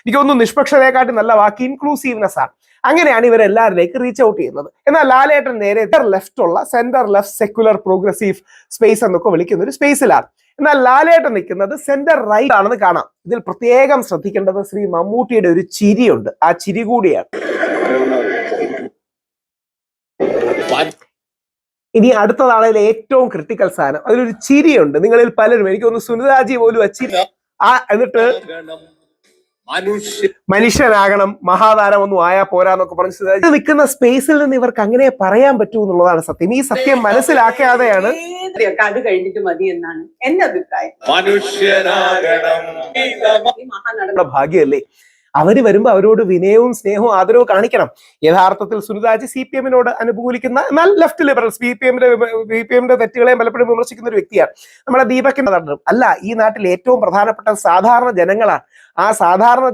എനിക്കൊന്നും നിഷ്പക്ഷതയെക്കാട്ടി നല്ല വാക്ക് ഇൻക്ലൂസീവ്നെസ് ആണ്. അങ്ങനെയാണ് ഇവരെല്ലാവരിലേക്ക് റീച്ച് ഔട്ട് ചെയ്യുന്നത്. എന്നാൽ ലാലേട്ടൻ നേരെ ലെഫ്റ്റ് ഉള്ള centre left secular progressive space എന്നൊക്കെ വിളിക്കുന്ന ഒരു സ്പേസിലാണ്. എന്നാൽ ലാലേട്ടൻ നിൽക്കുന്നത് സെന്റർ റൈറ്റ് ആണെന്ന് കാണാം. ഇതിൽ പ്രത്യേകം ശ്രദ്ധിക്കേണ്ടത് ശ്രീ മമ്മൂട്ടിയുടെ ഒരു ചിരിയുണ്ട്. ആ ചിരി കൂടിയാണ്. ഇനി അടുത്തതാണ് അതിൽ ഏറ്റവും ക്രിട്ടിക്കൽ സാധനം. അതിലൊരു ചിരിയുണ്ട്. നിങ്ങളിൽ പലരും, എനിക്കൊന്ന് സുനിതാജി പോലും ചിരി എന്നിട്ട് മനുഷ്യനാകണം, മഹാതാരം ഒന്നും ആയാ പോരാന്നൊക്കെ പറഞ്ഞ് നിൽക്കുന്ന സ്പേസിൽ നിന്ന് ഇവർക്ക് അങ്ങനെ പറയാൻ പറ്റൂ എന്നുള്ളതാണ് സത്യം. ഈ സത്യം മനസ്സിലാക്കാതെയാണ് അത് കഴിഞ്ഞിട്ട് മതി എന്നാണ് എന്റെ അഭിപ്രായം. ഭാഗ്യമല്ലേ അവര് വരുമ്പോ അവരോട് വിനയവും സ്നേഹവും ആദരവും കാണിക്കണം. യഥാർത്ഥത്തിൽ സുനിതാജി CPM-നോട് അനുകൂലിക്കുന്ന, എന്നാൽ ലെഫ്റ്റ് ലിബറൽ CPM-ന്റെ തെറ്റുകളെയും പലപ്പോഴും വിമർശിക്കുന്ന ഒരു വ്യക്തിയാണ്. നമ്മളെ ദീപകിന്റെ അല്ല, ഈ നാട്ടിൽ ഏറ്റവും പ്രധാനപ്പെട്ട സാധാരണ ജനങ്ങളാണ്. ആ സാധാരണ